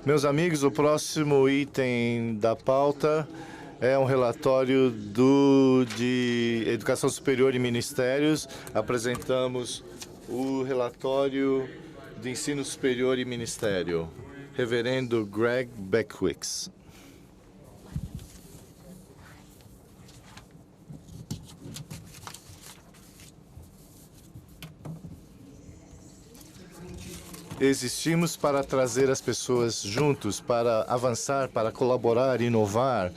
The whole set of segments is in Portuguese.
Meus amigos, o próximo item da pauta é um relatório de Educação Superior e Ministérios. Apresentamos o relatório de Ensino Superior e Ministério. Reverendo Greg Beckwith. Existimos para trazer as pessoas juntos, para avançar, para colaborar, inovar.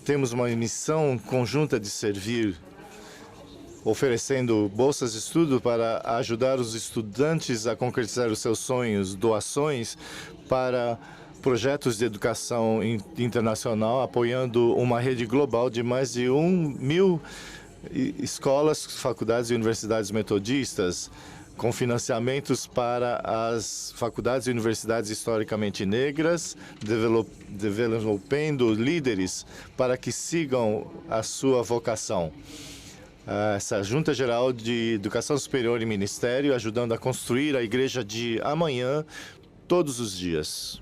Temos uma missão conjunta de servir, oferecendo bolsas de estudo para ajudar os estudantes a concretizar os seus sonhos, doações para projetos de educação internacional, apoiando uma rede global de mais de 1.000 escolas, faculdades e universidades metodistas, com financiamentos para as faculdades e universidades historicamente negras, desenvolvendo líderes para que sigam a sua vocação. Essa Junta Geral de Educação Superior e Ministério, ajudando a construir a igreja de amanhã, todos os dias.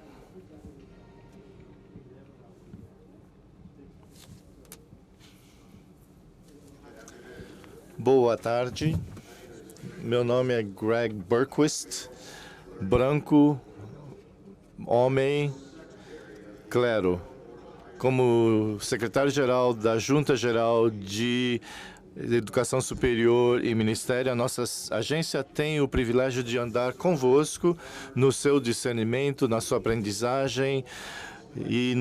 Boa tarde. Meu nome é Greg Beckwith, branco, homem, clero. Como secretário-geral da Junta Geral de Educação Superior e Ministério, a nossa agência tem o privilégio de andar convosco no seu discernimento, na sua aprendizagem e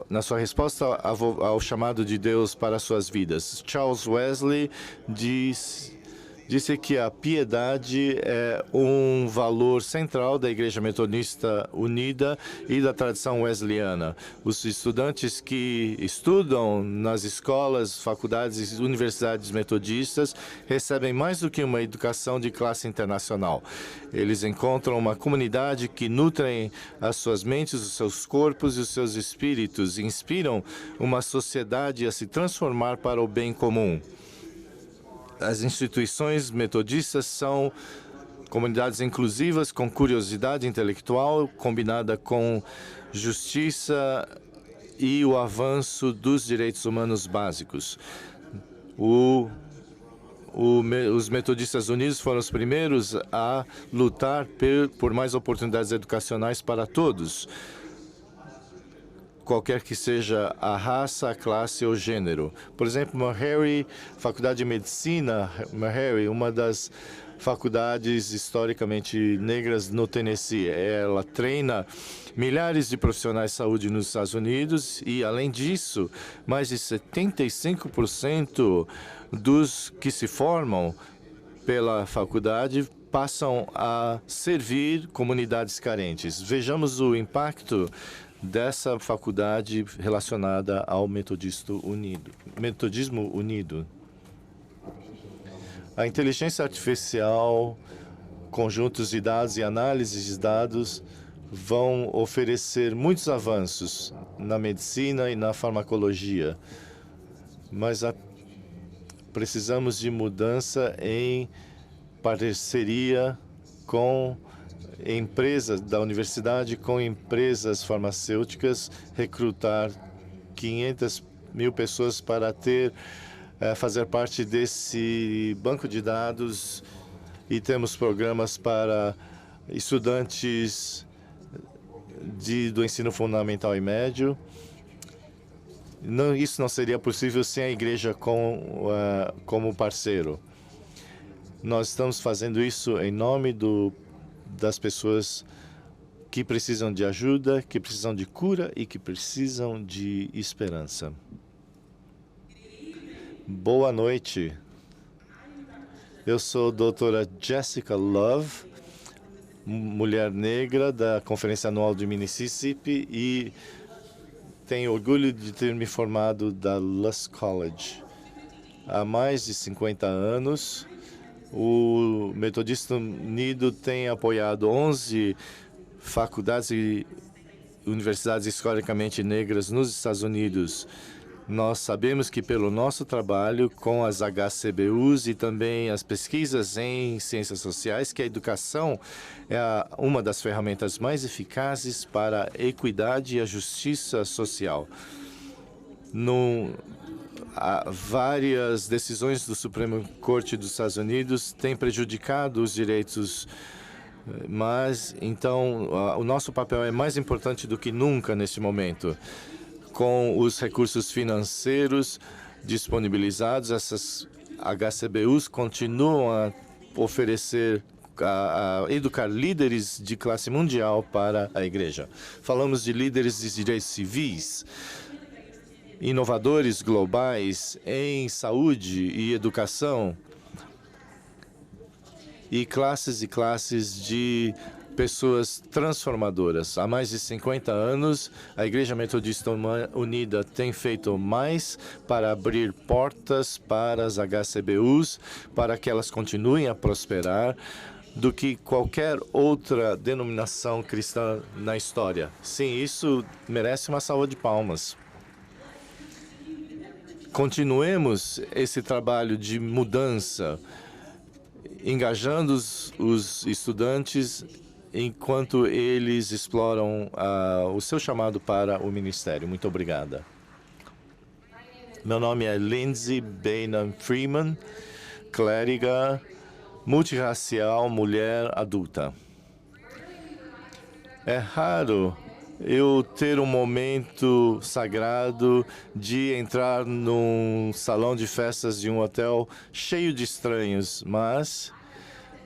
na sua resposta ao chamado de Deus para suas vidas. Charles Wesley disse que a piedade é um valor central da Igreja Metodista Unida e da tradição wesleyana. Os estudantes que estudam nas escolas, faculdades e universidades metodistas recebem mais do que uma educação de classe internacional. Eles encontram uma comunidade que nutrem as suas mentes, os seus corpos e os seus espíritos e inspiram uma sociedade a se transformar para o bem comum. As instituições metodistas são comunidades inclusivas com curiosidade intelectual combinada com justiça e o avanço dos direitos humanos básicos. Os Metodistas Unidos foram os primeiros a lutar por mais oportunidades educacionais para todos, qualquer que seja a raça, a classe ou gênero. Por exemplo, Meharry, Faculdade de Medicina, Meharry, uma das faculdades historicamente negras no Tennessee. Ela treina milhares de profissionais de saúde nos Estados Unidos e, além disso, mais de 75% dos que se formam pela faculdade passam a servir comunidades carentes. Vejamos o impacto dessa faculdade relacionada ao Metodismo Unido. A inteligência artificial, conjuntos de dados e análises de dados vão oferecer muitos avanços na medicina e na farmacologia, mas precisamos de mudança em parceria com empresas da universidade, com empresas farmacêuticas, recrutar 500.000 pessoas para fazer parte desse banco de dados, e temos programas para estudantes do ensino fundamental e médio. Isso não seria possível sem a igreja como parceiro. Nós estamos fazendo isso em nome das pessoas que precisam de ajuda, que precisam de cura e que precisam de esperança. Boa noite. Eu sou a doutora Jessica Love, mulher negra da Conferência Anual de Mississippi, e tenho orgulho de ter me formado da Lusk College. Há mais de 50 anos, o Metodista Unido tem apoiado 11 faculdades e universidades historicamente negras nos Estados Unidos. Nós sabemos que pelo nosso trabalho com as HCBUs e também as pesquisas em ciências sociais, que a educação é uma das ferramentas mais eficazes para a equidade e a justiça social. Várias decisões do Supremo Corte dos Estados Unidos têm prejudicado os direitos, mas então o nosso papel é mais importante do que nunca neste momento. Com os recursos financeiros disponibilizados, essas HCBUs continuam a oferecer, a educar líderes de classe mundial para a igreja. Falamos de líderes de direitos civis, inovadores globais em saúde e educação, e classes de pessoas transformadoras. Há mais de 50 anos, a Igreja Metodista Unida tem feito mais para abrir portas para as HCBUs, para que elas continuem a prosperar, do que qualquer outra denominação cristã na história. Sim, isso merece uma salva de palmas. Continuemos esse trabalho de mudança, engajando os estudantes enquanto eles exploram o seu chamado para o ministério. Muito obrigada. Meu nome é Lindsay Bainham Freeman, clériga, multirracial, mulher adulta. É raro eu ter um momento sagrado de entrar num salão de festas de um hotel cheio de estranhos, mas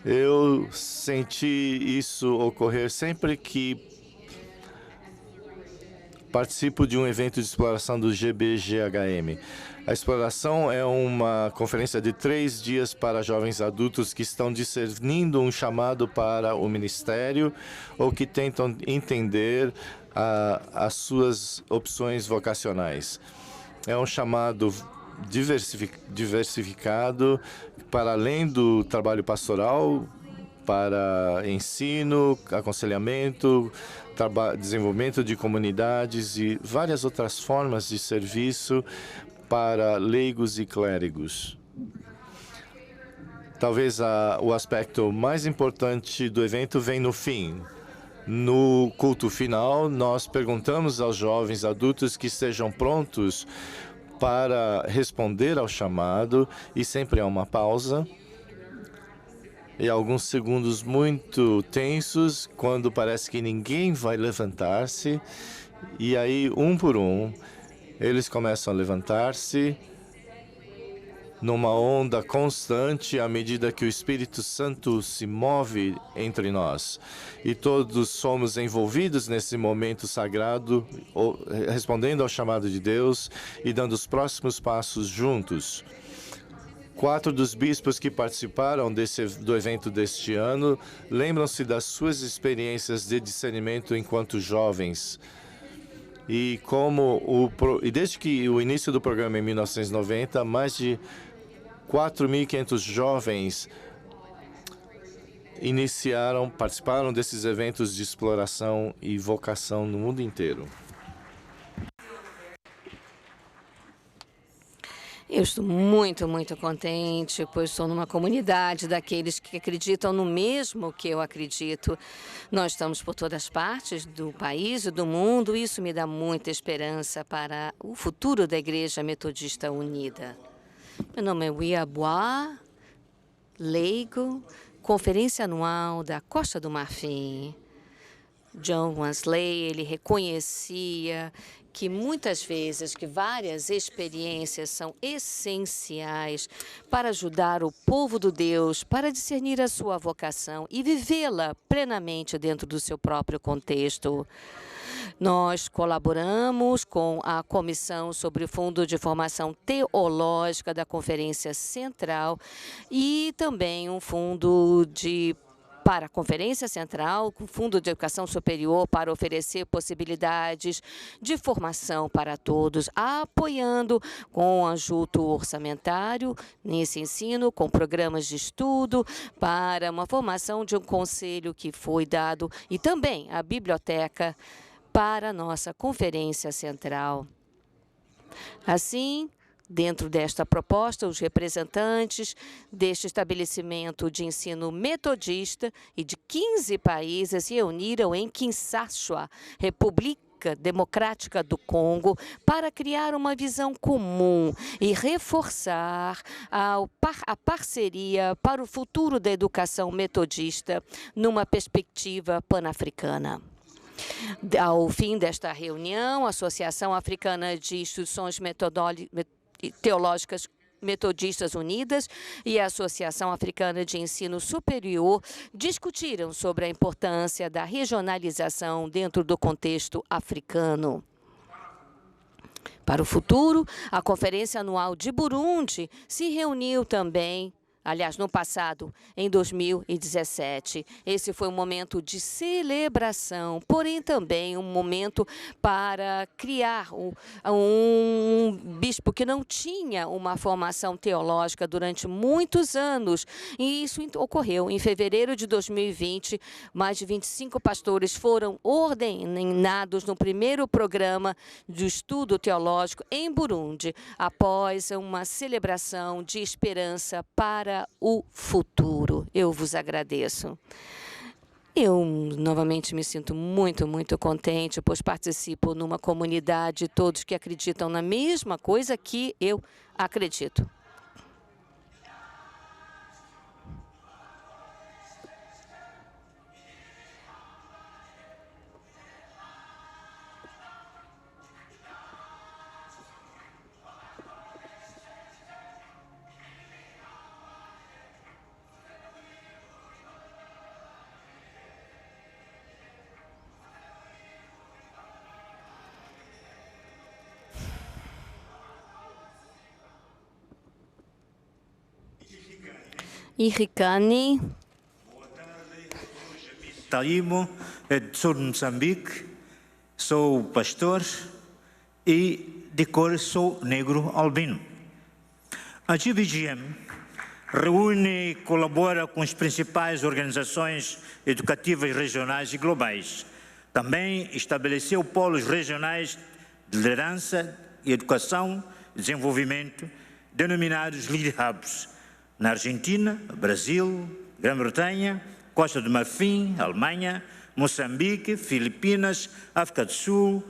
eu senti isso ocorrer sempre que participo de um evento de exploração do GBGHM. A exploração é uma conferência de 3 dias para jovens adultos que estão discernindo um chamado para o ministério ou que tentam entender as suas opções vocacionais. É um chamado diversificado para além do trabalho pastoral, para ensino, aconselhamento, desenvolvimento de comunidades e várias outras formas de serviço para leigos e clérigos. Talvez o aspecto mais importante do evento vem no fim. No culto final, nós perguntamos aos jovens adultos que estejam prontos para responder ao chamado, e sempre há uma pausa e alguns segundos muito tensos, quando parece que ninguém vai levantar-se, e aí, um por um, eles começam a levantar-se numa onda constante à medida que o Espírito Santo se move entre nós. E todos somos envolvidos nesse momento sagrado, respondendo ao chamado de Deus e dando os próximos passos juntos. 4 dos bispos que participaram do evento deste ano lembram-se das suas experiências de discernimento enquanto jovens. E desde que o início do programa em 1990, mais de 4.500 jovens participaram desses eventos de exploração e vocação no mundo inteiro. Eu estou muito, muito contente, pois estou numa comunidade daqueles que acreditam no mesmo que eu acredito. Nós estamos por todas as partes do país e do mundo, e isso me dá muita esperança para o futuro da Igreja Metodista Unida. Meu nome é Wia Bois, leigo, Conferência Anual da Costa do Marfim. John Wesley, ele reconhecia que muitas vezes, que várias experiências são essenciais para ajudar o povo do Deus, para discernir a sua vocação e vivê-la plenamente dentro do seu próprio contexto. Nós colaboramos com a Comissão sobre o Fundo de Formação Teológica da Conferência Central e também um fundo para a Conferência Central, com Fundo de Educação Superior, para oferecer possibilidades de formação para todos, apoiando com ajuda orçamentário nesse ensino, com programas de estudo, para uma formação de um conselho que foi dado, e também a biblioteca para a nossa Conferência Central. Assim, dentro desta proposta, os representantes deste estabelecimento de ensino metodista e de 15 países se reuniram em Kinshasa, República Democrática do Congo, para criar uma visão comum e reforçar a parceria para o futuro da educação metodista numa perspectiva pan-africana. Ao fim desta reunião, a Associação Africana de Instituições Teológicas Metodistas Unidas e a Associação Africana de Ensino Superior discutiram sobre a importância da regionalização dentro do contexto africano. Para o futuro, a Conferência Anual de Burundi se reuniu também, aliás, no passado, em 2017. Esse foi um momento de celebração, porém também um momento para criar um bispo que não tinha uma formação teológica durante muitos anos. E isso ocorreu em fevereiro de 2020. Mais de 25 pastores foram ordenados no primeiro programa de estudo teológico em Burundi, após uma celebração de esperança para o futuro. Eu vos agradeço. Eu novamente me sinto muito contente, pois participo numa comunidade, todos que acreditam na mesma coisa que eu acredito. Irricani. Taimo, sou de Moçambique, sou pastor e de cor sou negro albino. A GBGM reúne e colabora com as principais organizações educativas regionais e globais. Também estabeleceu polos regionais de liderança e educação e desenvolvimento, denominados Lead Hubs, na Argentina, Brasil, Grã-Bretanha, Costa do Marfim, Alemanha, Moçambique, Filipinas, África do Sul,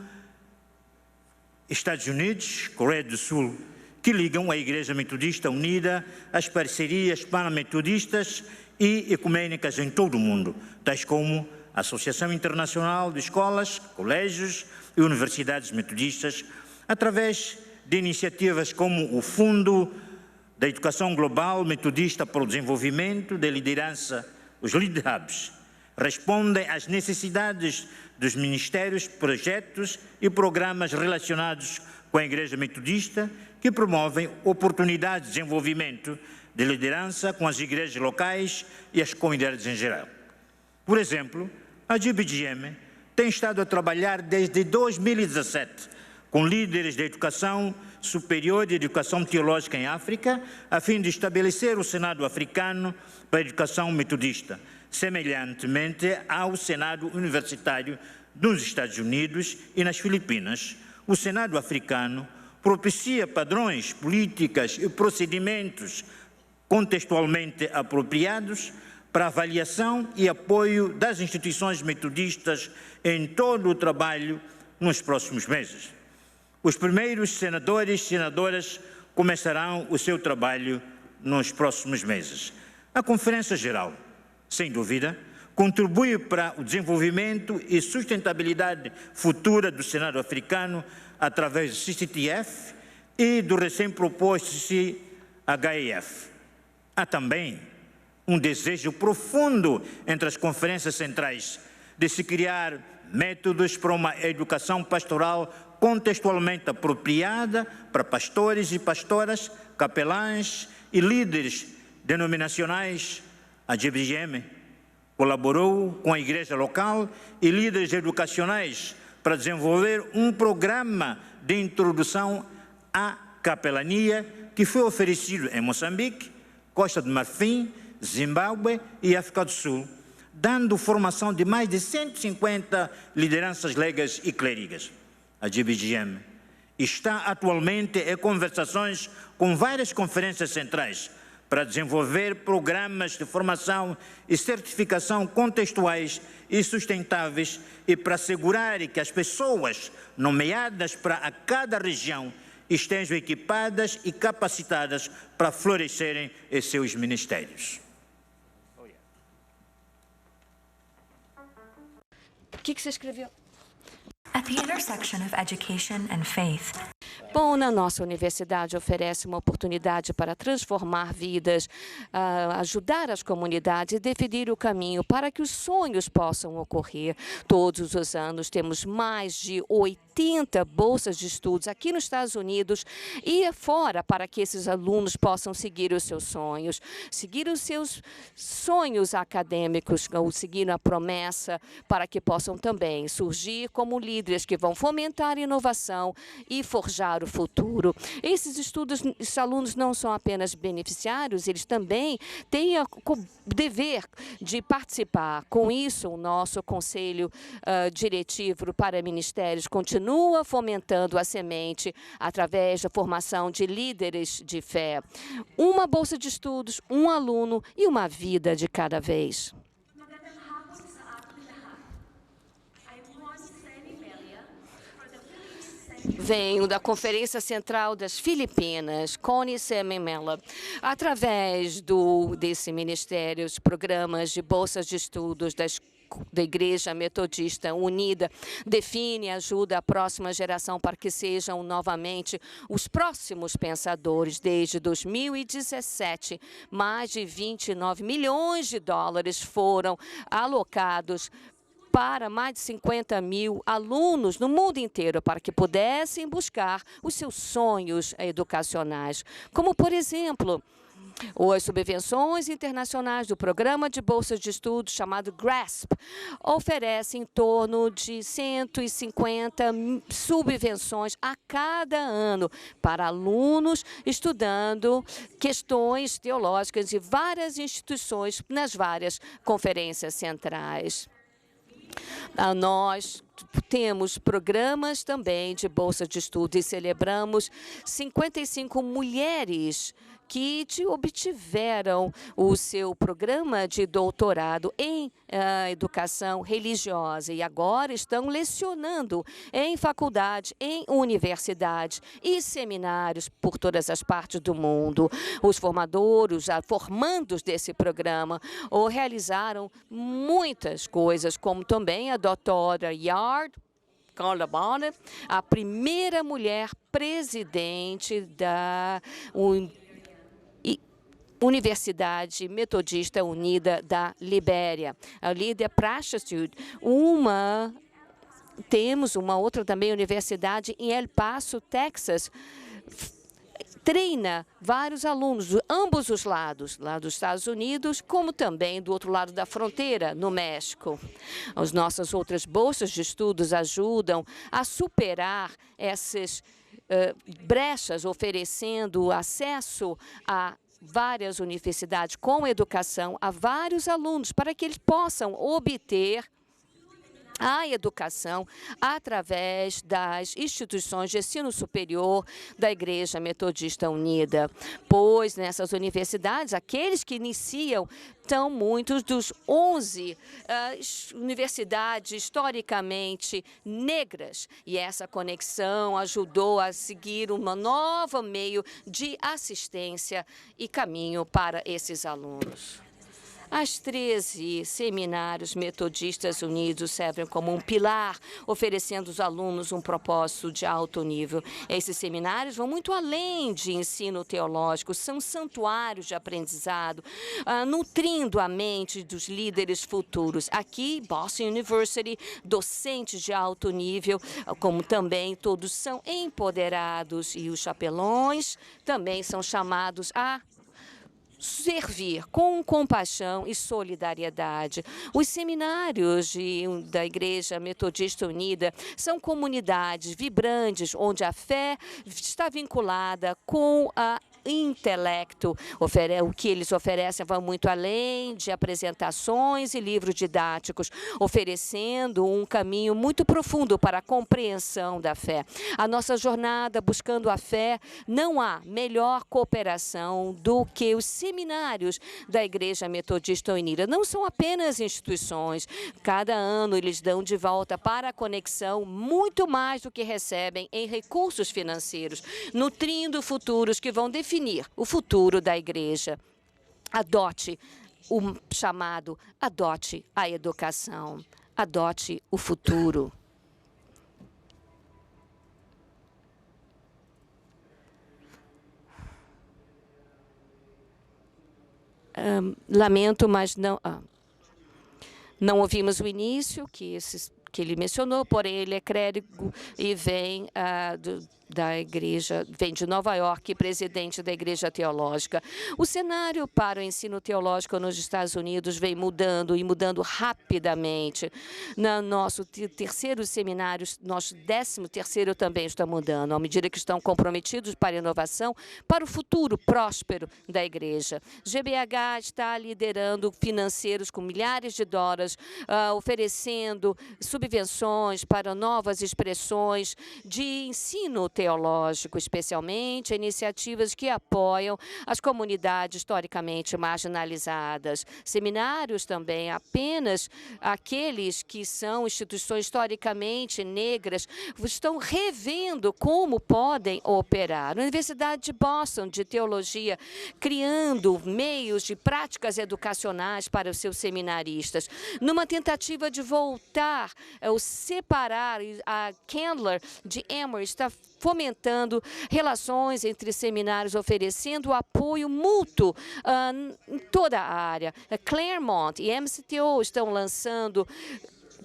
Estados Unidos, Coreia do Sul, que ligam a Igreja Metodista Unida às parcerias pan-metodistas e ecumênicas em todo o mundo, tais como a Associação Internacional de Escolas, Colégios e Universidades Metodistas, através de iniciativas como o Fundo da Educação Global Metodista para o Desenvolvimento da Liderança, os Lead Hubs, respondem às necessidades dos ministérios, projetos e programas relacionados com a Igreja Metodista, que promovem oportunidades de desenvolvimento de liderança com as igrejas locais e as comunidades em geral. Por exemplo, a GBGM tem estado a trabalhar desde 2017 com líderes da educação superior e educação teológica em África, a fim de estabelecer o Senado africano para a educação metodista, semelhantemente ao Senado universitário nos Estados Unidos e nas Filipinas. O Senado africano propicia padrões, políticas e procedimentos contextualmente apropriados para avaliação e apoio das instituições metodistas em todo o trabalho nos próximos meses. Os primeiros senadores e senadoras começarão o seu trabalho nos próximos meses. A Conferência Geral, sem dúvida, contribui para o desenvolvimento e sustentabilidade futura do Senado africano através do CCTF e do recém-proposto CHIF. Há também um desejo profundo entre as conferências centrais de se criar métodos para uma educação pastoral contextualmente apropriada para pastores e pastoras, capelães e líderes denominacionais. A GBGM colaborou com a igreja local e líderes educacionais para desenvolver um programa de introdução à capelania que foi oferecido em Moçambique, Costa do Marfim, Zimbábue e África do Sul, dando formação de mais de 150 lideranças leigas e clérigas. A GBGM está atualmente em conversações com várias conferências centrais para desenvolver programas de formação e certificação contextuais e sustentáveis e para assegurar que as pessoas nomeadas para a cada região estejam equipadas e capacitadas para florescerem em seus ministérios. O que você escreveu? At the intersection of education and faith. Bom, na nossa universidade oferece uma oportunidade para transformar vidas, ajudar as comunidades e definir o caminho para que os sonhos possam ocorrer. Todos os anos temos mais de 80 bolsas de estudos aqui nos Estados Unidos e fora para que esses alunos possam seguir os seus sonhos acadêmicos, ou seguir a promessa para que possam também surgir como líderes que vão fomentar a inovação e forjar o futuro. Esses alunos não são apenas beneficiários, eles também têm o dever de participar. Com isso, o nosso Conselho Diretivo para Ministérios continua fomentando a semente através da formação de líderes de fé. Uma bolsa de estudos, um aluno e uma vida de cada vez. Venho da Conferência Central das Filipinas, Connie Semimela. Através desse ministério, os programas de bolsas de estudos da Igreja Metodista Unida define e ajuda a próxima geração para que sejam novamente os próximos pensadores. Desde 2017, mais de 29 milhões de dólares foram alocados para mais de 50 mil alunos no mundo inteiro para que pudessem buscar os seus sonhos educacionais, como, por exemplo, as subvenções internacionais do Programa de Bolsas de Estudos chamado GRASP oferecem em torno de 150 subvenções a cada ano para alunos estudando questões teológicas de várias instituições nas várias conferências centrais. Nós temos programas também de bolsa de estudo e celebramos 55 mulheres que obtiveram o seu programa de doutorado em educação religiosa e agora estão lecionando em faculdade, em universidades e seminários por todas as partes do mundo. Os formadores, formandos desse programa, realizaram muitas coisas, como também a doutora Yard Carla, a primeira mulher presidente da Universidade Metodista Unida da Libéria. A Lídia Prachastud, temos uma outra também universidade em El Paso, Texas, treina vários alunos de ambos os lados, lá dos Estados Unidos, como também do outro lado da fronteira, no México. As nossas outras bolsas de estudos ajudam a superar essas brechas, oferecendo acesso a várias universidades com educação a vários alunos para que eles possam obter a educação através das instituições de ensino superior da Igreja Metodista Unida. Pois nessas universidades, aqueles que iniciam são muitos dos 11 universidades historicamente negras. E essa conexão ajudou a seguir um novo meio de assistência e caminho para esses alunos. As 13 seminários metodistas unidos servem como um pilar, oferecendo aos alunos um propósito de alto nível. Esses seminários vão muito além de ensino teológico, são santuários de aprendizado, nutrindo a mente dos líderes futuros. Aqui, Boston University, docentes de alto nível, como também todos são empoderados e os chapelões também são chamados a servir com compaixão e solidariedade. Os seminários da Igreja Metodista Unida são comunidades vibrantes onde a fé está vinculada com a intelecto. O que eles oferecem vai muito além de apresentações e livros didáticos, oferecendo um caminho muito profundo para a compreensão da fé. A nossa jornada buscando a fé, não há melhor cooperação do que os seminários da Igreja Metodista Unida. Não são apenas instituições. Cada ano eles dão de volta para a conexão muito mais do que recebem em recursos financeiros, nutrindo futuros que vão definir o futuro da igreja. Adote o chamado, adote a educação, adote o futuro. Lamento, mas não ouvimos o início que ele mencionou, porém ele é clérigo e vem da igreja, vem de Nova York, presidente da Igreja Teológica. O cenário para o ensino teológico nos Estados Unidos vem mudando e mudando rapidamente. No nosso terceiro seminário, nosso 13º também está mudando, à medida que estão comprometidos para a inovação, para o futuro próspero da igreja. GBH está liderando financeiros com milhares de dólares, oferecendo subvenções para novas expressões de ensino teológico, especialmente iniciativas que apoiam as comunidades historicamente marginalizadas. Seminários também, apenas aqueles que são instituições historicamente negras, estão revendo como podem operar. A Universidade de Boston, de Teologia, criando meios de práticas educacionais para os seus seminaristas, numa tentativa de voltar, ou separar. A Candler, de Emory, está fomentando relações entre seminários, oferecendo apoio mútuo em toda a área. A Claremont e MCTO estão lançando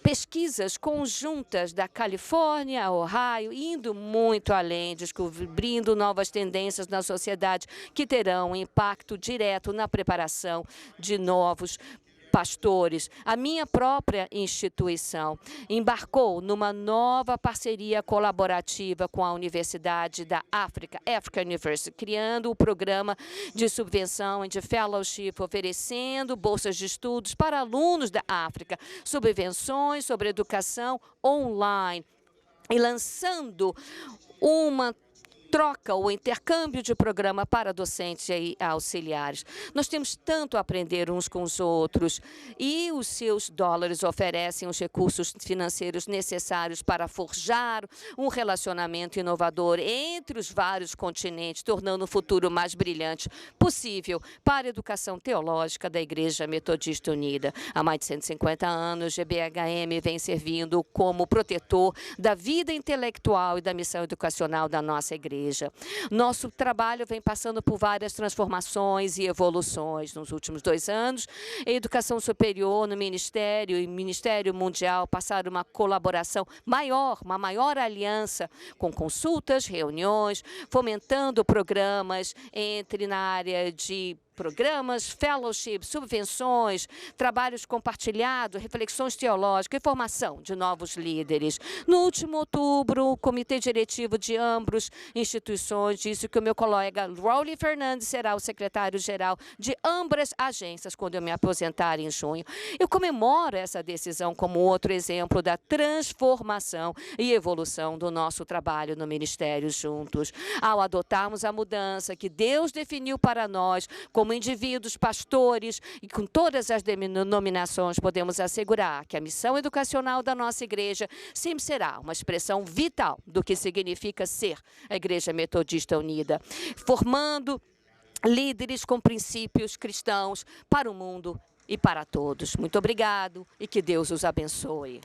pesquisas conjuntas da Califórnia a Ohio, indo muito além, descobrindo novas tendências na sociedade que terão um impacto direto na preparação de novos pastores. A minha própria instituição embarcou numa nova parceria colaborativa com a Universidade da África, African University, criando o programa de subvenção e de fellowship, oferecendo bolsas de estudos para alunos da África, subvenções sobre educação online e lançando uma troca ou intercâmbio de programa para docentes e auxiliares. Nós temos tanto a aprender uns com os outros e os seus dólares oferecem os recursos financeiros necessários para forjar um relacionamento inovador entre os vários continentes, tornando o futuro mais brilhante possível para a educação teológica da Igreja Metodista Unida. Há mais de 150 anos, GBHM vem servindo como protetor da vida intelectual e da missão educacional da nossa igreja. Nosso trabalho vem passando por várias transformações e evoluções nos últimos 2 anos. A educação superior no Ministério e Ministério Mundial passaram uma colaboração maior, uma maior aliança com consultas, reuniões, fomentando programas na área de programas, fellowship, subvenções, trabalhos compartilhados, reflexões teológicas e formação de novos líderes. No último outubro, o Comitê Diretivo de ambas instituições disse que o meu colega Rowley Fernandes será o secretário-geral de ambas agências quando eu me aposentar em junho. Eu comemoro essa decisão como outro exemplo da transformação e evolução do nosso trabalho no Ministério juntos. Ao adotarmos a mudança que Deus definiu para nós como indivíduos, pastores e com todas as denominações, podemos assegurar que a missão educacional da nossa igreja sempre será uma expressão vital do que significa ser a Igreja Metodista Unida, formando líderes com princípios cristãos para o mundo e para todos. Muito obrigado e que Deus os abençoe.